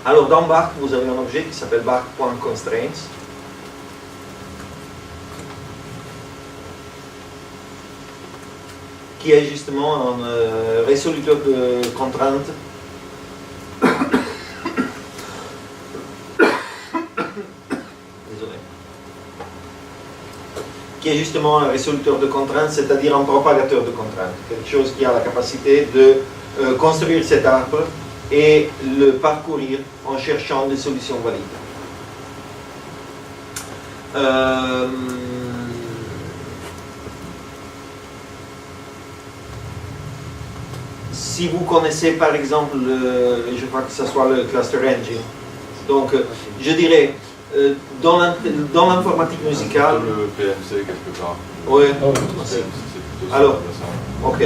Alors dans Bark, vous avez un objet qui s'appelle Bark.constraints. Qui est justement un résoluteur de contraintes qui est justement un résoluteur de contraintes, c'est-à-dire un propagateur de contraintes, quelque chose qui a la capacité de construire cet arbre et le parcourir en cherchant des solutions valides. Si vous connaissez par exemple, je crois que ce soit le Cluster Engine, donc je dirais, dans l'informatique musicale... Le PMC quelque part. Oui, c'est plutôt ça. alors, ok.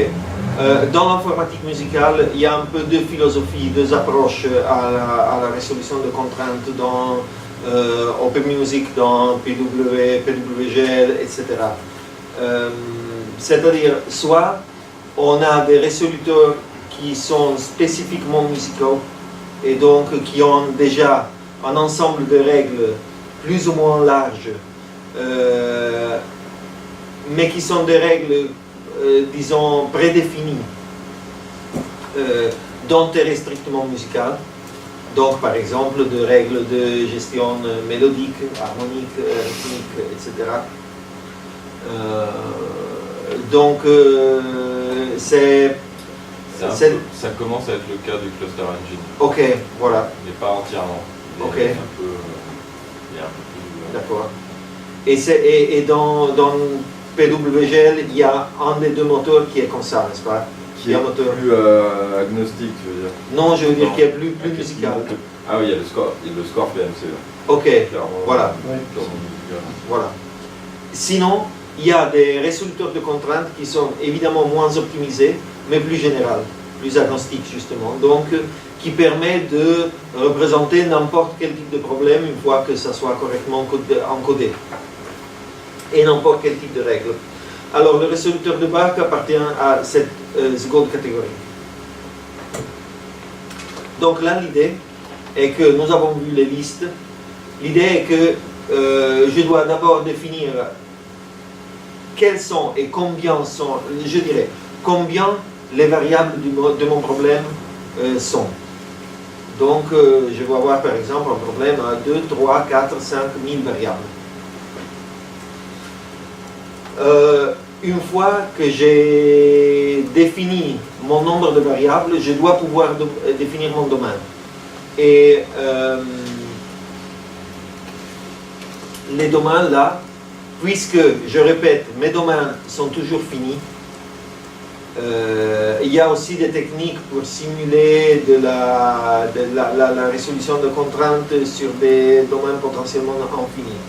Dans l'informatique musicale, il y a un peu de philosophie, deux approches à la résolution de contraintes dans Open Music, dans PWGL, etc. C'est-à-dire, soit on a des résoluteurs qui sont spécifiquement musicaux et donc qui ont déjà un ensemble de règles plus ou moins larges, mais qui sont des règles, disons, prédéfinies d'intérêt strictement musical. Donc, par exemple, de règles de gestion mélodique, harmonique, rythmique, etc. Donc, ça commence à être le cas du Cluster Engine. Ok, voilà. Mais pas entièrement. Ok. Il est un peu plus... D'accord. Et dans PWGL, il y a un des deux moteurs qui est comme ça, n'est-ce pas? Qui est plus agnostique, tu veux dire? Non, je veux dire qui est plus musical. Ah oui, il y a le score PMC. Là. Ok, Clairement, voilà. Purement musical. Voilà. Sinon, il y a des résoluteurs de contraintes qui sont évidemment moins optimisés, mais plus générales, plus agnostiques justement, donc qui permet de représenter n'importe quel type de problème une fois que ça soit correctement encodé, et n'importe quel type de règle. Alors le résoluteur de Bark appartient à cette seconde catégorie. Donc là l'idée est que nous avons vu les listes. L'idée est que je dois d'abord définir quels sont et combien sont, je dirais, combien les variables de mon problème sont. Donc, je vais avoir par exemple un problème à 2, 3, 4, 5 000 variables. Une fois que j'ai défini mon nombre de variables, je dois pouvoir définir mon domaine. Et les domaines là, puisque, je répète, mes domaines sont toujours finis, il y a aussi des techniques pour simuler la résolution de contraintes sur des domaines potentiellement infinis.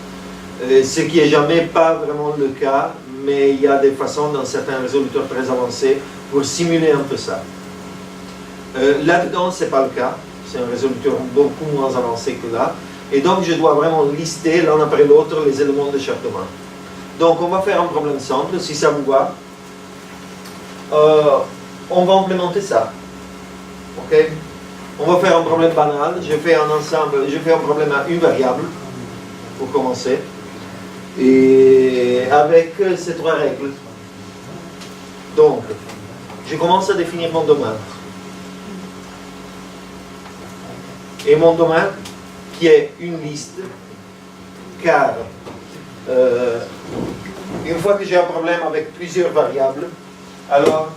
Ce qui n'est jamais pas vraiment le cas, mais il y a des façons dans certains résoluteurs très avancés pour simuler un peu ça. Là-dedans, ce n'est pas le cas, c'est un résoluteur beaucoup moins avancé que là, et donc je dois vraiment lister l'un après l'autre les éléments de chaque domaine. Donc on va faire un problème simple, si ça vous va. On va implémenter ça. Ok? On va faire un problème banal. Je fais un problème à une variable pour commencer. Et avec ces trois règles. Donc, je commence à définir mon domaine. Et mon domaine, qui est une liste, car une fois que j'ai un problème avec plusieurs variables, alors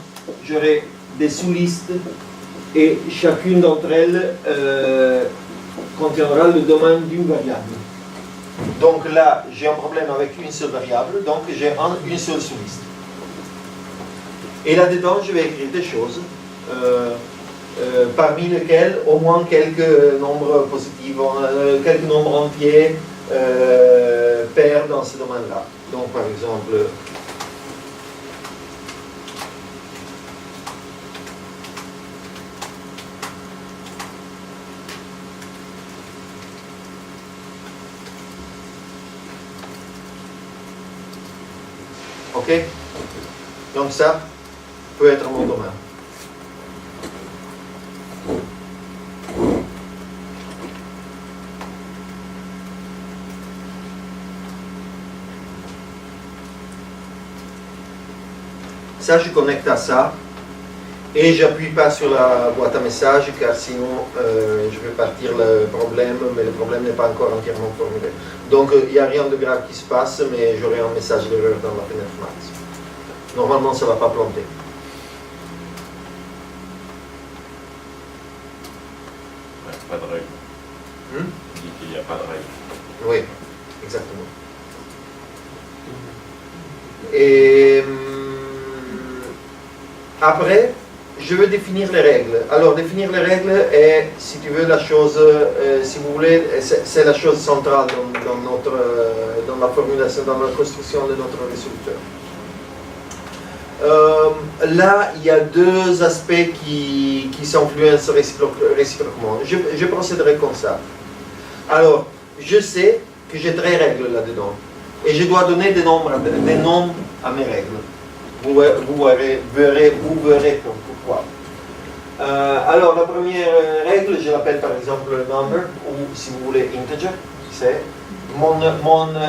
j'aurai des sous-listes et chacune d'entre elles contiendra le domaine d'une variable. Donc là, j'ai un problème avec une seule variable, donc j'ai une seule sous-liste. Et là-dedans, je vais écrire des choses, parmi lesquelles au moins quelques nombres positifs, quelques nombres entiers pairs dans ce domaine-là. Donc par exemple, ok? Donc ça peut être mon domaine. Ça, je connecte à ça. Et j'appuie pas sur la boîte à messages car sinon je vais partir le problème, mais le problème n'est pas encore entièrement formulé. Donc il n'y a rien de grave qui se passe, mais j'aurai un message d'erreur dans la fenêtre max. Normalement ça ne va pas planter. Pas de règle. Il dit qu'il n'y a pas de règle. Oui, exactement. Et après, je veux définir les règles. Alors, définir les règles est, si tu veux, la chose, si vous voulez, c'est la chose centrale dans la formulation, dans la construction de notre résoluteur. Là, il y a deux aspects qui s'influencent réciproquement. Je procéderai comme ça. Alors, je sais que j'ai 13 règles là-dedans. Et je dois donner des noms à mes règles. Vous verrez pourquoi. Alors, la première règle, je l'appelle par exemple number, ou si vous voulez integer. C'est mon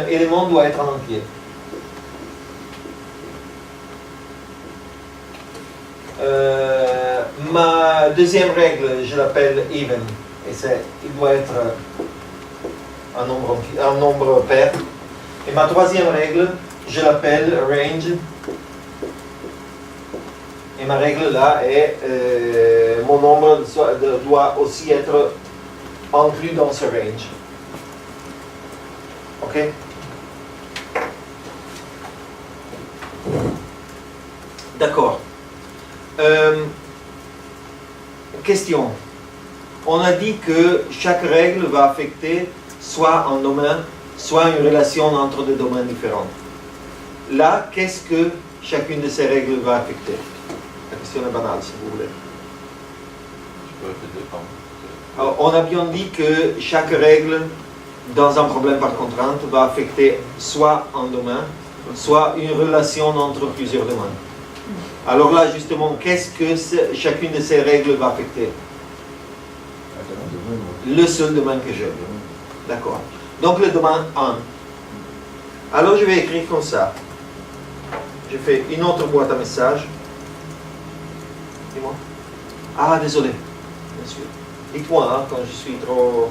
élément doit être en entier. Ma deuxième règle, je l'appelle even. Et il doit être un nombre pair. Et ma troisième règle, je l'appelle range. Et ma règle là est mon nombre doit aussi être inclus dans ce range. Ok? D'accord. Question. On a dit que chaque règle va affecter soit un domaine, soit une relation entre deux domaines différents. Là, qu'est-ce que chacune de ces règles va affecter? La question est banale, si vous voulez. Je peux répéter, pardon. Alors, on a bien dit que chaque règle, dans un problème par contrainte, va affecter soit un domaine, soit une relation entre plusieurs domaines. Alors là, justement, qu'est-ce que chacune de ces règles va affecter? Le seul domaine que j'ai. D'accord. Donc le domaine 1. Alors je vais écrire comme ça. Je fais une autre boîte à messages. Dis-moi. Ah, désolé. Bien sûr. Dites-moi hein, quand je suis trop...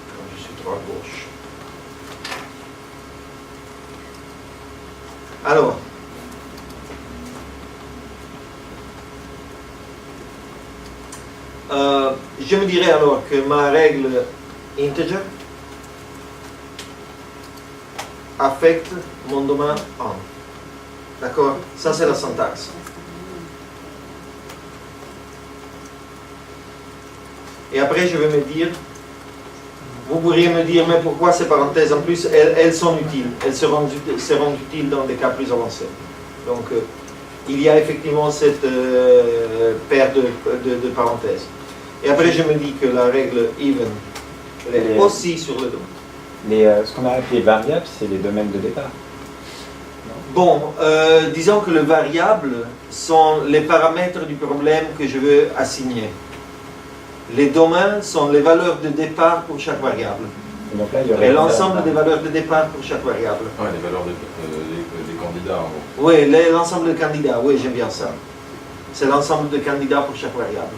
Quand je suis trop à gauche. Alors. Je me dirais alors que ma règle integer affecte mon domaine 1. D'accord? Ça c'est la syntaxe. Et après je vais me dire, vous pourriez me dire, mais pourquoi ces parenthèses? En plus, elles sont utiles. Elles seront utiles dans des cas plus avancés. Donc, il y a effectivement cette paire de parenthèses. Et après, je me dis que la règle even, elle est aussi sur le domaine. Ce qu'on a appelé variables, c'est les domaines de départ. Bon, disons que les variables sont les paramètres du problème que je veux assigner. Les domaines sont les valeurs de départ pour chaque variable. Et donc là, il y aurait l'ensemble des valeurs de départ pour chaque variable. Ouais, les valeurs des candidats en gros. Oui, l'ensemble de candidats, oui, j'aime bien ça. C'est l'ensemble de candidats pour chaque variable.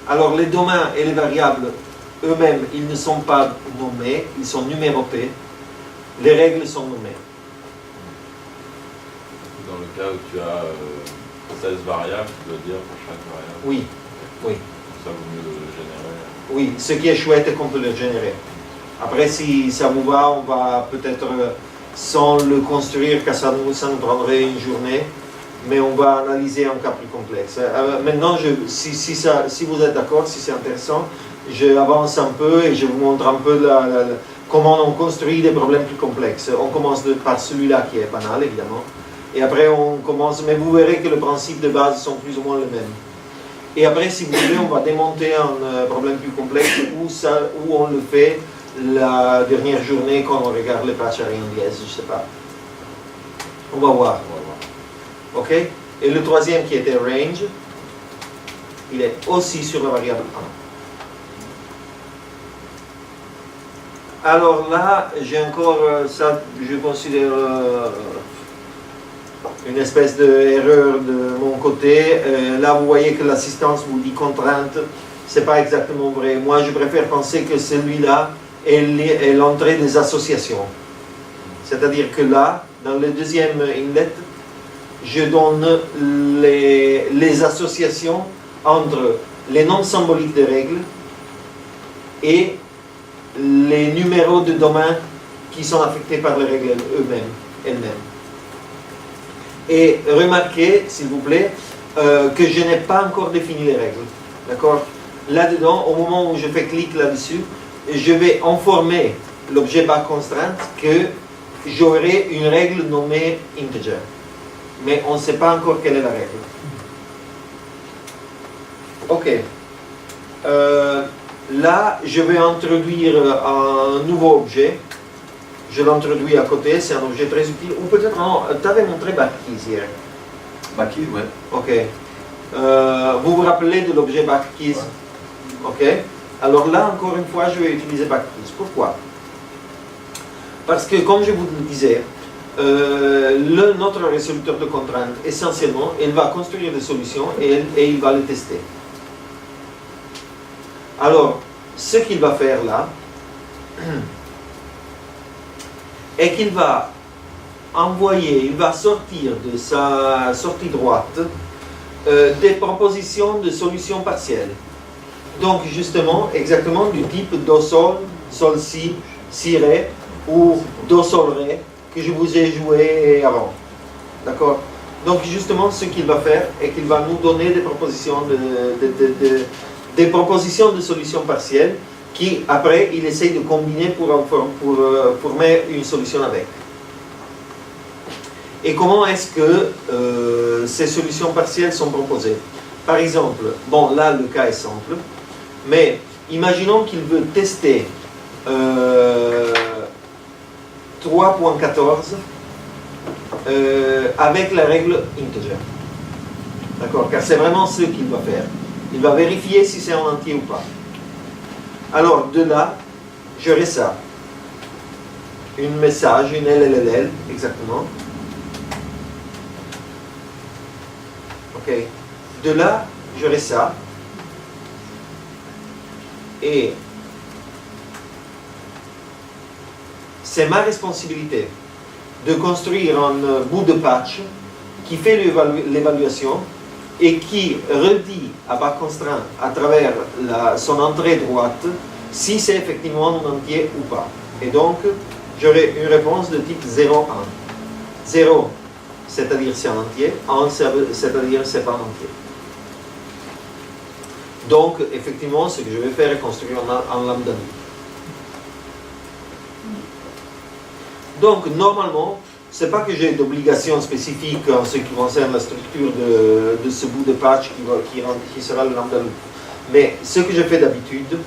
Alors les domaines et les variables eux-mêmes, ils ne sont pas nommés, ils sont numérotés. Les règles sont nommées. Dans le cas où tu as 16 variables, tu dois dire pour chaque variable. Oui, oui. Ça vaut mieux le générer. Oui, ce qui est chouette est qu'on peut le générer. Après, si ça vous va, on va peut-être, sans le construire, car ça nous prendrait une journée, mais on va analyser un cas plus complexe. Maintenant, si vous êtes d'accord, si c'est intéressant, j'avance un peu et je vous montre un peu comment on construit des problèmes plus complexes. On commence par celui-là qui est banal, évidemment. Et après, on commence, mais vous verrez que les principes de base sont plus ou moins les mêmes. Et après, si vous voulez, on va démonter un problème plus complexe où on le fait la dernière journée quand on regarde les patchs à dièse, je ne sais pas. On va voir. Ok? Et le troisième qui était range, il est aussi sur la variable Alors là, j'ai encore ça, je considère une espèce d'erreur de mon côté. Là, vous voyez que l'assistance vous dit contrainte. C'est pas exactement vrai. Moi, je préfère penser que celui-là est l'entrée des associations. C'est-à-dire que là, dans le deuxième inlet, je donne les associations entre les noms symboliques des règles et les numéros de domaine qui sont affectés par les règles elles-mêmes. Et remarquez, s'il vous plaît, que je n'ai pas encore défini les règles. D'accord? Là-dedans, au moment où je fais clic là-dessus, je vais informer l'objet backConstraint que j'aurai une règle nommée integer. Mais on ne sait pas encore quelle est la règle. Ok. Là, je vais introduire un nouveau objet. Je l'introduis à côté, c'est un objet très utile. Ou peut-être, non, tu avais montré backkeys hier. Backkeys, ouais. Ok. Vous vous rappelez de l'objet backkeys? Ouais. Ok. Alors là, encore une fois, je vais utiliser backkeys. Pourquoi? Parce que, comme je vous le disais, notre résoluteur de contraintes, essentiellement, il va construire des solutions et il va les tester. Alors, ce qu'il va faire là, est qu'il va envoyer, il va sortir de sa sortie droite des propositions de solutions partielles. Donc, justement, exactement du type do sol, sol si, si ré ou do sol ré que je vous ai joué avant. D'accord? Donc, justement, ce qu'il va faire est qu'il va nous donner des propositions des propositions de solutions partielles qui, après, il essaye de combiner pour former une solution avec. Et comment est-ce que ces solutions partielles sont proposées? Par exemple, bon, là, le cas est simple, mais imaginons qu'il veut tester 3.14 avec la règle integer. D'accord? Car c'est vraiment ce qu'il va faire. Il va vérifier si c'est en entier ou pas. Alors, de là, j'aurai ça. Une message, une LLL, exactement. Ok. De là, j'aurai ça. Et c'est ma responsabilité de construire un bout de patch qui fait l'évaluation et qui redit à backConstraint à travers son entrée droite si c'est effectivement un entier ou pas. Et donc, j'aurai une réponse de type 0, 1. 0, c'est-à-dire c'est un entier. 1, c'est-à-dire c'est pas un entier. Donc, effectivement, ce que je vais faire est construire un lambda. Donc, normalement, c'est pas que j'ai d'obligation spécifique en ce qui concerne la structure de ce bout de patch qui sera le lambda loop. Mais ce que je fais d'habitude,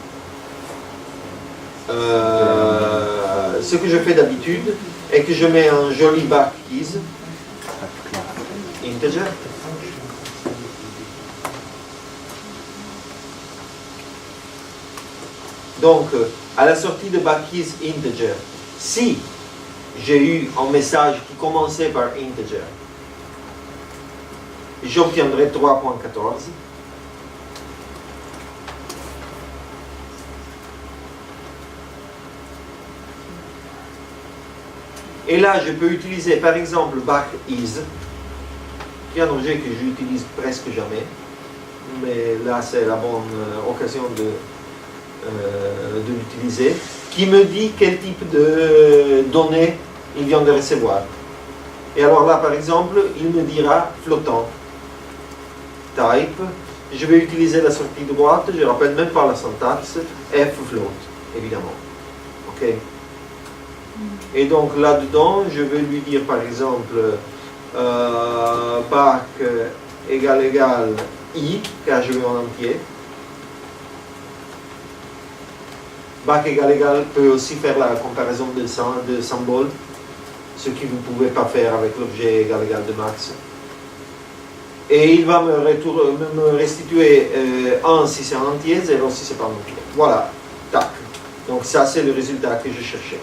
est que je mets un joli backkeys integer. Donc, à la sortie de backkeys integer, si j'ai eu un message qui commençait par integer, j'obtiendrai 3.14. Et là, je peux utiliser par exemple backIs, qui est un objet que j'utilise presque jamais, mais là c'est la bonne occasion de l'utiliser, qui me dit quel type de données il vient de recevoir. Et alors là, par exemple, il me dira flottant, type, je vais utiliser la sortie droite, je ne rappelle même pas la syntaxe, f float, évidemment. Ok. Et donc là-dedans, je vais lui dire par exemple, back égale i, car je veux en entier. Back égale peut aussi faire la comparaison de symboles, ce que vous ne pouvez pas faire avec l'objet égal de max. Et il va me restituer 1 si c'est un entier, 0 si c'est pas un entier. Voilà, tac. Donc ça, c'est le résultat que je cherchais.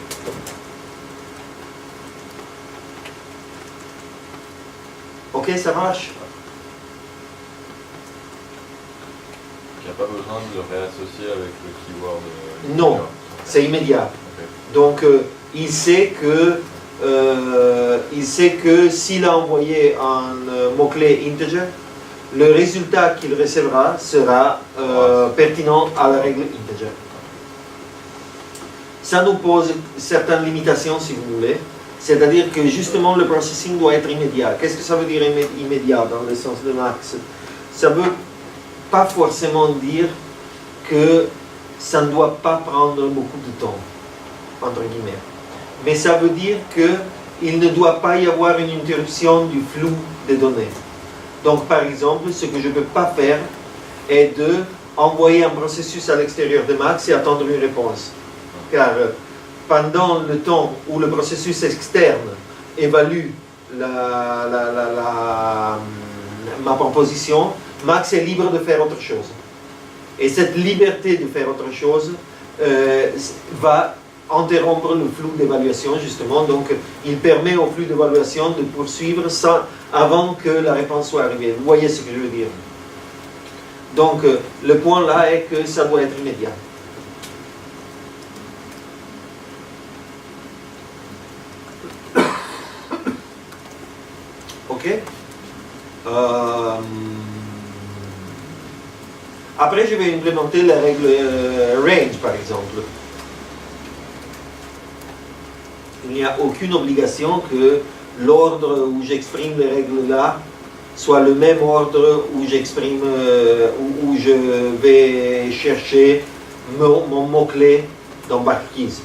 Ok, ça marche? Il n'y a pas besoin de le réassocier avec le keyword. Non, c'est immédiat. Ok. Donc il sait que s'il a envoyé un mot-clé integer, le résultat qu'il recevra sera pertinent à la règle integer. Ça nous pose certaines limitations, si vous voulez. C'est-à-dire que justement le processing doit être immédiat. Qu'est-ce que ça veut dire immédiat dans le sens de Max? Ça ne veut pas forcément dire que ça ne doit pas prendre beaucoup de temps, entre guillemets. Mais ça veut dire qu'il ne doit pas y avoir une interruption du flux des données. Donc par exemple, ce que je ne peux pas faire est d'envoyer un processus à l'extérieur de Max et attendre une réponse. Car pendant le temps où le processus externe évalue ma proposition, Max est libre de faire autre chose. Et cette liberté de faire autre chose va interrompre le flux d'évaluation, justement. Donc, il permet au flux d'évaluation de poursuivre ça avant que la réponse soit arrivée. Vous voyez ce que je veux dire? Donc, le point là est que ça doit être immédiat. Ok? Après, je vais implémenter la règle range, par exemple. Il n'y a aucune obligation que l'ordre où j'exprime les règles là soit le même ordre où j'exprime, où je vais chercher mon mot-clé dans Backkeys.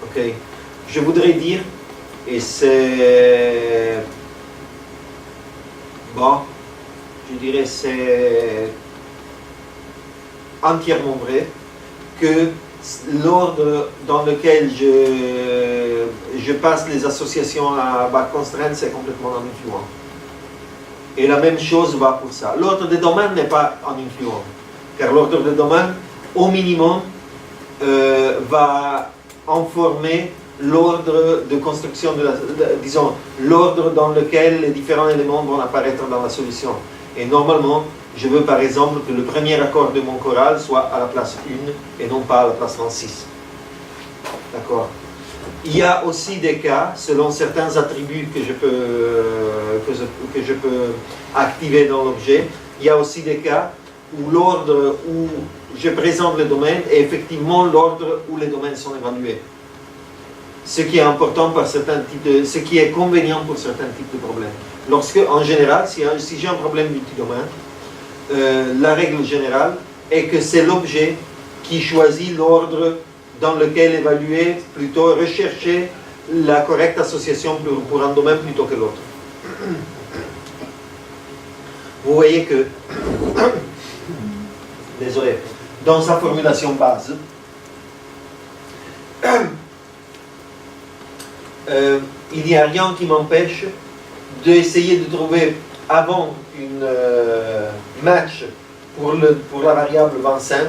Ok? Je voudrais dire, et c'est... Bon, je dirais c'est entièrement vrai que l'ordre dans lequel je passe les associations à back constraint, c'est complètement influent. Et la même chose va pour ça. L'ordre des domaines n'est pas influent, car l'ordre des domaines, au minimum, va informer l'ordre de construction, disons, l'ordre dans lequel les différents éléments vont apparaître dans la solution. Et normalement, je veux par exemple que le premier accord de mon choral soit à la place 1 et non pas à la place 26. D'accord? Il y a aussi des cas, selon certains attributs que je peux activer dans l'objet, il y a aussi des cas où l'ordre où je présente le domaine est effectivement l'ordre où les domaines sont évalués. Ce qui est important par certains types ce qui est convenient pour certains types de problèmes. Lorsque, en général, si j'ai un problème multidomaine, la règle générale est que c'est l'objet qui choisit l'ordre dans lequel évaluer, plutôt rechercher la correcte association pour un domaine plutôt que l'autre. Vous voyez que, désolé, dans sa formulation base, il n'y a rien qui m'empêche d'essayer de trouver avant une match pour la variable 25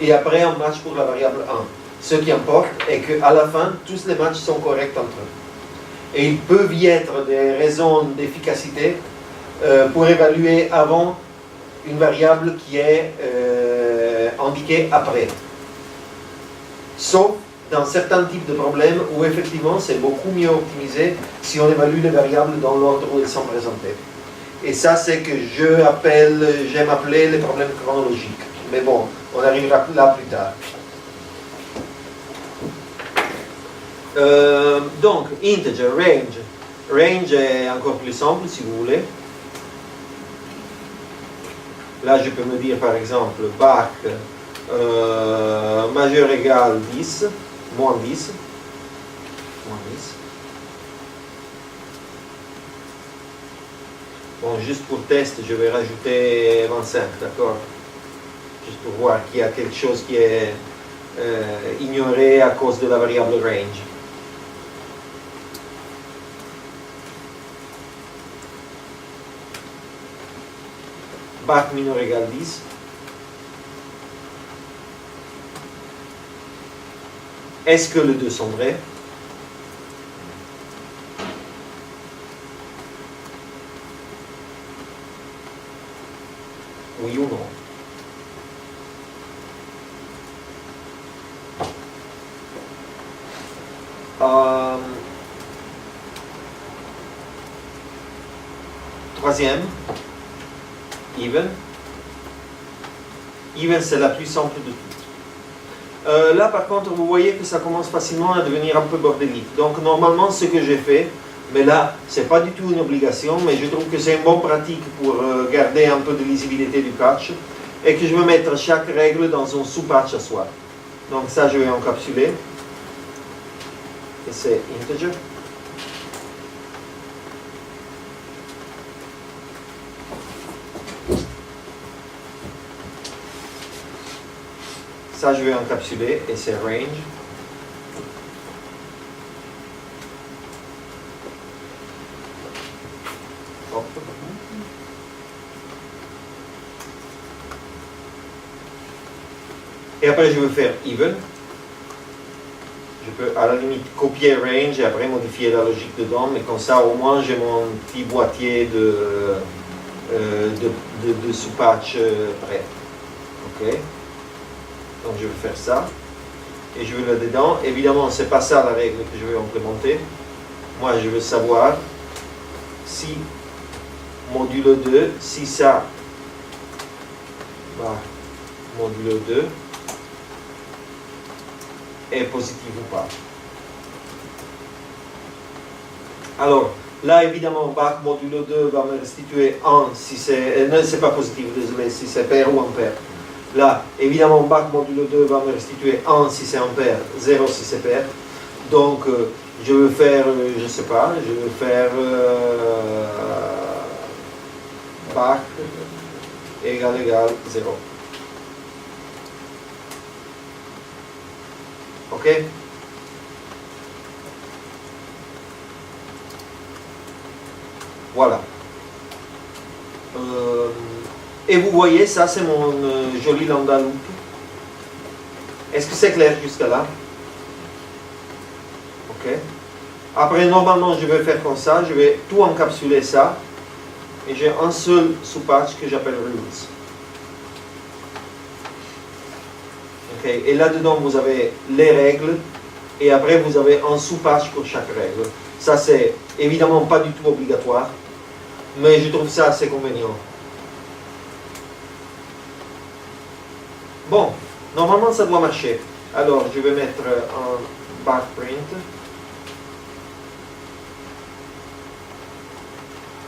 et après un match pour la variable 1. Ce qui importe est qu'à la fin, tous les matchs sont corrects entre eux. Et il peut y être des raisons d'efficacité pour évaluer avant une variable qui est indiquée après. Sauf dans certains types de problèmes où effectivement c'est beaucoup mieux optimisé si on évalue les variables dans l'ordre où elles sont présentées. Et ça, c'est que j'aime appeler les problèmes chronologiques. Mais bon, on arrivera là plus tard. Donc, integer, range. Range est encore plus simple, si vous voulez. Là, je peux me dire, par exemple, back majeur égal 10, moins 10. Moins 10. Bon, juste pour test, je vais rajouter 25, d'accord? Juste pour voir qu'il y a quelque chose qui est ignoré à cause de la variable range. Back mineur égal 10. est-ce que les deux sont vrais? Oui ou non? Troisième, even. Even, c'est la plus simple de toutes. Là, par contre, vous voyez que ça commence facilement à devenir un peu bordélique. Donc, normalement, ce que j'ai fait, mais là, ce n'est pas du tout une obligation, mais je trouve que c'est une bonne pratique pour garder un peu de lisibilité du patch, et que je vais mettre chaque règle dans un sous-patch à soi. Donc ça, je vais encapsuler. Et c'est integer. Ça, je vais encapsuler, et c'est range. Hop. Et après, je vais faire even. Je peux à la limite copier range et après modifier la logique dedans, mais comme ça, au moins, j'ai mon petit boîtier de sous-patch prêt. Ok. Donc, je vais faire ça. Et je vais là-dedans. Évidemment, ce n'est pas ça la règle que je vais implémenter. Moi, je veux savoir si modulo 2, si ça, modulo 2, est positif ou pas. Alors, là, évidemment, bac modulo 2 va me restituer 1 si c'est... non, c'est pas positif, désolé, si c'est pair ou impair. Là, évidemment, bac modulo 2 va me restituer 1 si c'est impair, 0 si c'est pair. Donc, je vais faire, je sais pas, je vais faire bac égal 0. Ok? Voilà. Et vous voyez, ça c'est mon joli lambda loop. Est-ce que c'est clair jusqu'à là? Ok. Après, normalement, je vais faire comme ça. Je vais tout encapsuler ça. Et j'ai un seul sous-patch que j'appelle rules. Okay. Et là-dedans, vous avez les règles, et après, vous avez un sous-patch pour chaque règle. Ça, c'est évidemment pas du tout obligatoire, mais je trouve ça assez convenient. Bon, normalement, ça doit marcher. Alors, je vais mettre un backprint.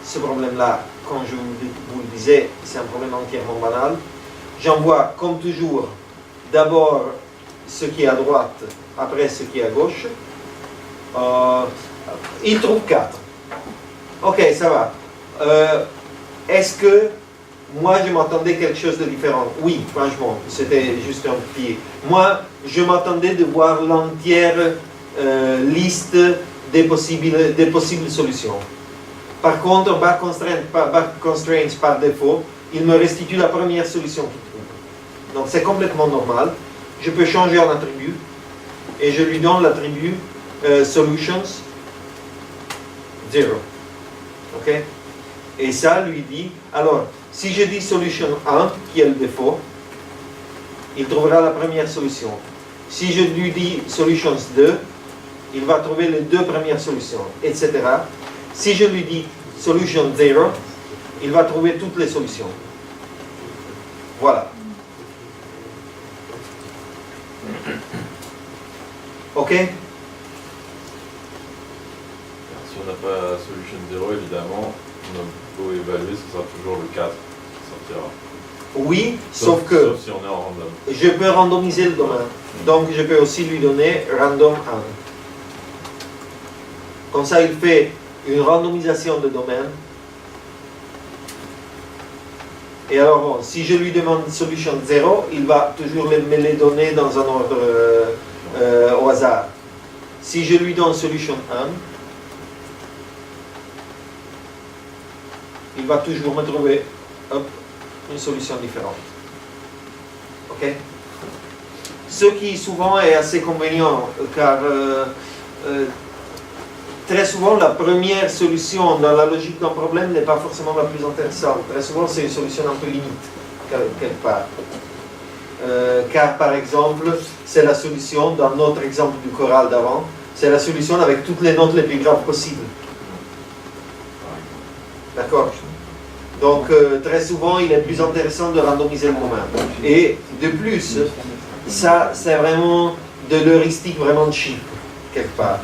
Ce problème-là, comme je vous le disais, c'est un problème entièrement banal. J'envoie, comme toujours, d'abord ce qui est à droite, après ce qui est à gauche. Il trouve 4. Ok, ça va. Est-ce que moi je m'attendais quelque chose de différent? Oui, franchement, c'était juste un petit... Moi, je m'attendais de voir l'entière liste des possibles solutions. Par contre, back constraints par défaut, il me restitue la première solution qu'il trouve. Donc c'est complètement normal. Je peux changer un attribut et je lui donne l'attribut solutions 0. Ok? Et ça lui dit, alors, si je dis solution 1, qui est le défaut, il trouvera la première solution. Si je lui dis solutions 2, il va trouver les deux premières solutions, etc. Si je lui dis solution 0, il va trouver toutes les solutions. Voilà. Ok? Si on n'a pas solution 0, évidemment, on peut évaluer, ce sera toujours le 4 qui sortira. Oui, sauf que si on est en random. Je peux randomiser le domaine. Donc je peux aussi lui donner random 1. Comme ça, il fait une randomisation de domaine. Et alors, bon, si je lui demande solution 0, il va toujours me les donner dans un ordre au hasard. Si je lui donne solution 1, il va toujours me trouver une solution différente. Ok? Ce qui souvent est assez convenient, car très souvent la première solution dans la logique d'un problème n'est pas forcément la plus intéressante. Très souvent c'est une solution un peu limite, quelque part. Car par exemple, c'est la solution, dans notre exemple du choral d'avant, c'est la solution avec toutes les notes les plus graves possibles. D'accord? Donc très souvent il est plus intéressant de randomiser le moment. Et de plus, ça c'est vraiment de l'heuristique vraiment cheap, quelque part.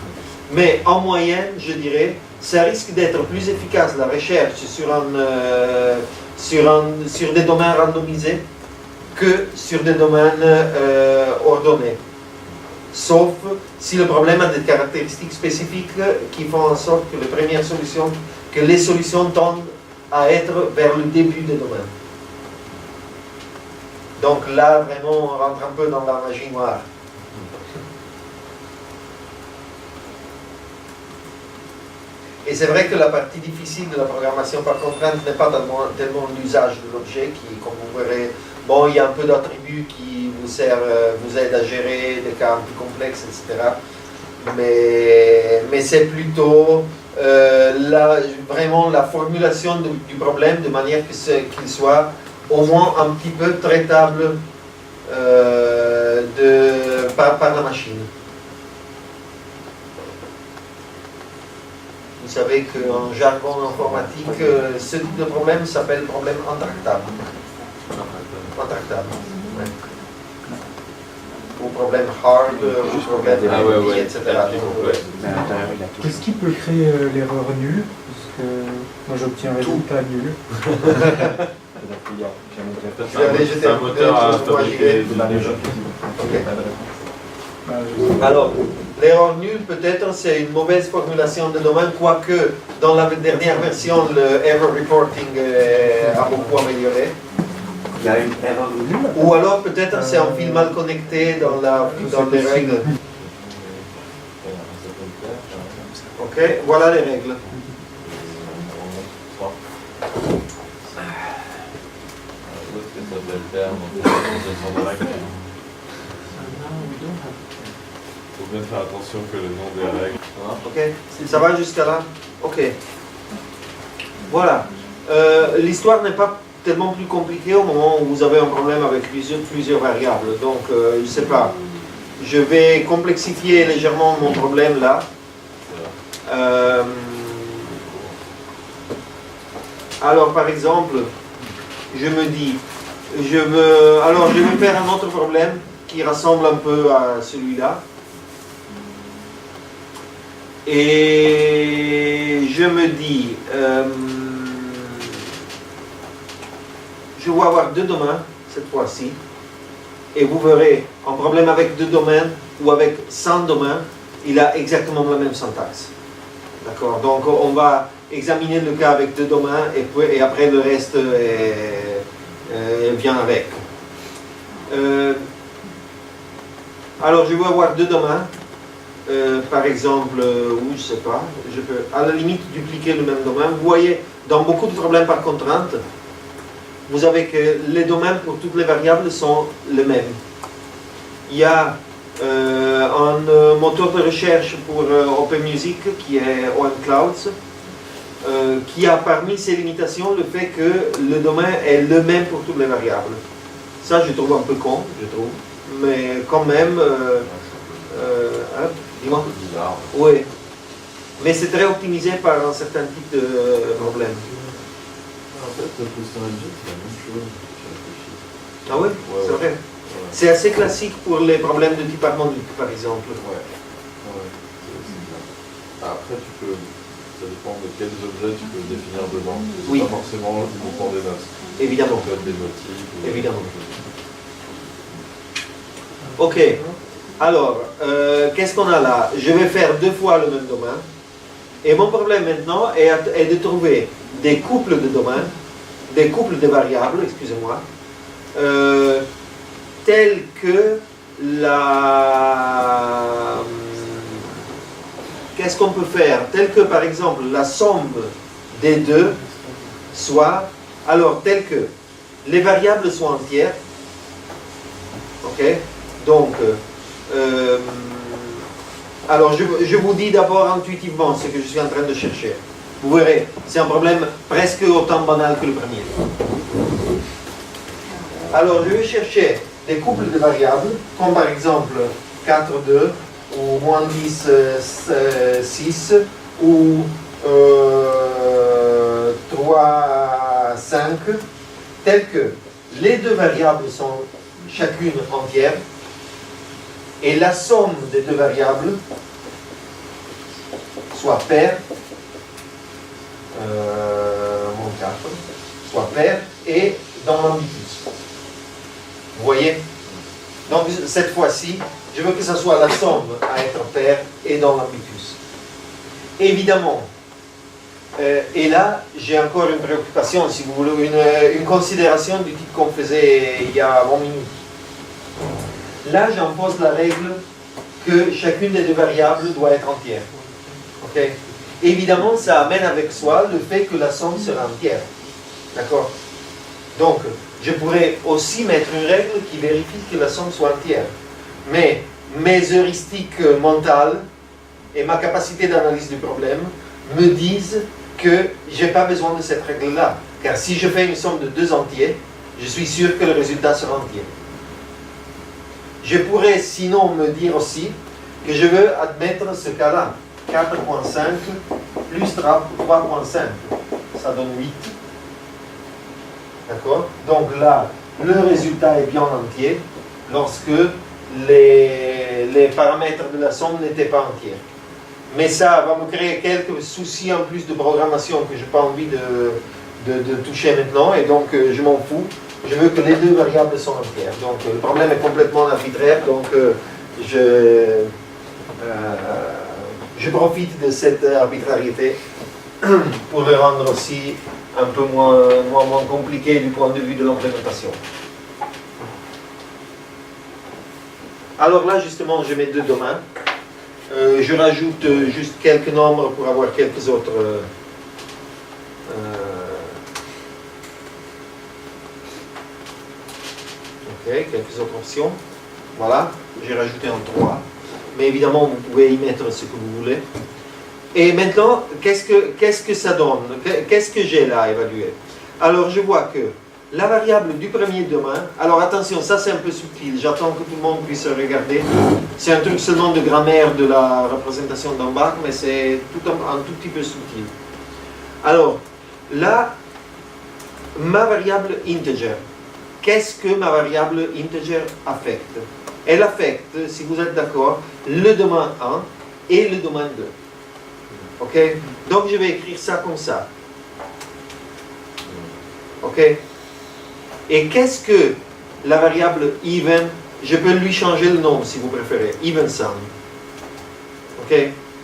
Mais en moyenne, je dirais, ça risque d'être plus efficace la recherche sur des domaines randomisés que sur des domaines ordonnés. Sauf si le problème a des caractéristiques spécifiques qui font en sorte que les solutions tendent à être vers le début des domaines. Donc là, vraiment, on rentre un peu dans la magie noire. Et c'est vrai que la partie difficile de la programmation par contrainte n'est pas tellement l'usage de l'objet qui, comme vous verrez, bon, il y a un peu d'attributs qui vous aident à gérer des cas un peu complexes, etc. Mais c'est plutôt vraiment la formulation du problème de manière qu'il soit au moins un petit peu traitable par la machine. Vous savez qu'en jargon informatique, ce type de problème s'appelle problème intractable. Intractable. Ouais. Ou problème hard, ou problème etc. Qu'est-ce qui peut créer l'erreur nulle? Parce que moi j'obtiens un résultat nul. C'est un moteur à fabriquer des jeux. Alors, l'erreur nulle, peut-être, c'est une mauvaise formulation de domaine, quoique dans la dernière version, le error reporting a beaucoup amélioré. Il y a une erreur nulle. Ou alors, peut-être, c'est un fil mal connecté dans les règles. Ok, voilà les règles. Il faut bien faire attention que le nom des règles. Ok, ça va jusqu'à là? Ok. Voilà. L'histoire n'est pas tellement plus compliquée au moment où vous avez un problème avec plusieurs variables. Donc, je ne sais pas. Je vais complexifier légèrement mon problème là. Alors, par exemple, je me dis, je vais faire un autre problème qui ressemble un peu à celui-là. Et je me dis, je vais avoir deux domaines cette fois-ci. Et vous verrez, un problème avec deux domaines ou avec 100 domaines, il a exactement la même syntaxe. D'accord? Donc on va examiner le cas avec deux domaines et après le reste vient avec. Alors je vais avoir deux domaines. Par exemple, je sais pas, je peux à la limite dupliquer le même domaine. Vous voyez, dans beaucoup de problèmes par contrainte, vous avez que les domaines pour toutes les variables sont les mêmes. Il y a un moteur de recherche pour OpenMusic qui est OpenClouds, qui a parmi ses limitations le fait que le domaine est le même pour toutes les variables. Ça, je trouve un peu con, je trouve, mais quand même... dis-moi. Bizarre. Oui. Mais c'est très optimisé par un certain type de problème. En fait, le Cluster Engine, c'est la même chose. Ah oui, c'est vrai. Ouais. C'est assez classique pour les problèmes de type harmonique, par exemple. Ouais. C'est bien. Après, ça dépend de quels objets tu peux définir dedans. C'est Oui. pas forcément le montant des notes. Évidemment. Ça peut être des motifs. Évidemment. Ok. Alors, qu'est-ce qu'on a là? Je vais faire deux fois le même domaine. Et mon problème maintenant est de trouver des couples de domaines, des couples de variables, excusez-moi, tels que qu'est-ce qu'on peut faire? Tel que, par exemple, la somme des deux soit... Alors, tel que les variables sont entières, ok? Donc, alors je vous dis d'abord intuitivement ce que je suis en train de chercher. Vous verrez, c'est un problème presque autant banal que le premier. Alors, je vais chercher des couples de variables, comme par exemple 4, 2, ou moins 10, 6, ou 3, 5, tels que les deux variables sont chacune entière, et la somme des deux variables soit paire, moins 4, soit paire, et dans l'ambitus. Vous voyez? Donc cette fois-ci, je veux que ce soit la somme à être paire et dans l'ambitus. Évidemment, et là, j'ai encore une préoccupation, si vous voulez, une considération du type qu'on faisait il y a 20 minutes. Là, j'impose la règle que chacune des deux variables doit être entière. Okay? Évidemment, ça amène avec soi le fait que la somme sera entière. D'accord? Donc, je pourrais aussi mettre une règle qui vérifie que la somme soit entière. Mais mes heuristiques mentales et ma capacité d'analyse du problème me disent que je n'ai pas besoin de cette règle-là. Car si je fais une somme de deux entiers, je suis sûr que le résultat sera entier. Je pourrais sinon me dire aussi que je veux admettre ce cas-là. 4.5 plus 3.5, ça donne 8. D'accord? Donc là, le résultat est bien entier lorsque les paramètres de la somme n'étaient pas entiers. Mais ça va me créer quelques soucis en plus de programmation que je n'ai pas envie de toucher maintenant, et donc je m'en fous. Je veux que les deux variables soient entières. Donc le problème est complètement arbitraire, donc je profite de cette arbitrariété pour le rendre aussi un peu moins compliqué du point de vue de l'implémentation. Alors là, justement, je mets deux domaines. Je rajoute juste quelques nombres pour avoir quelques autres quelques autres options. Voilà, j'ai rajouté un 3. Mais évidemment, vous pouvez y mettre ce que vous voulez. Et maintenant, qu'est-ce que ça donne? Qu'est-ce que j'ai là à évaluer? Alors, je vois que la variable du premier domaine, alors attention, ça c'est un peu subtil, j'attends que tout le monde puisse regarder. C'est un truc seulement de grammaire de la représentation d'en bas, mais c'est un tout petit peu subtil. Alors, là, ma variable integer, qu'est-ce que ma variable integer affecte? Elle affecte, si vous êtes d'accord, le domaine 1 et le domaine 2. Ok? Donc je vais écrire ça comme ça. Ok? Et qu'est-ce que la variable even? Je peux lui changer le nom si vous préférez. Even sum. Ok?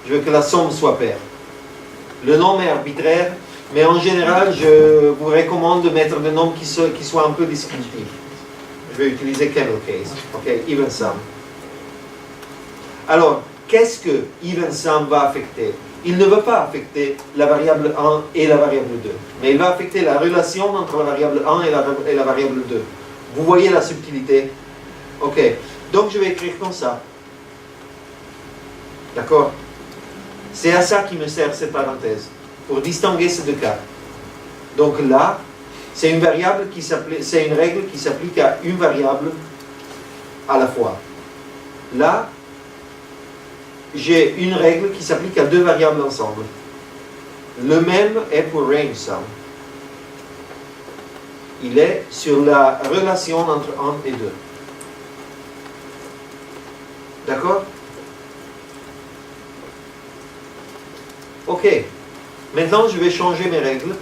Je veux que la somme soit paire. Le nom est arbitraire, mais en général, je vous recommande de mettre des noms qui soient un peu descriptifs. Je vais utiliser camel case. Ok? Even sum. Alors, qu'est-ce que even sum va affecter? Il ne va pas affecter la variable 1 et la variable 2, mais il va affecter la relation entre la variable 1 et la variable 2. Vous voyez la subtilité? Ok, donc je vais écrire comme ça. D'accord? C'est à ça qui me sert cette parenthèse, pour distinguer ces deux cas. Donc là, c'est une règle qui s'applique à une variable à la fois. Là, j'ai une règle qui s'applique à deux variables ensemble. Le même est pour range sum. Il est sur la relation entre 1 et 2. D'accord? Ok. Maintenant, je vais changer mes règles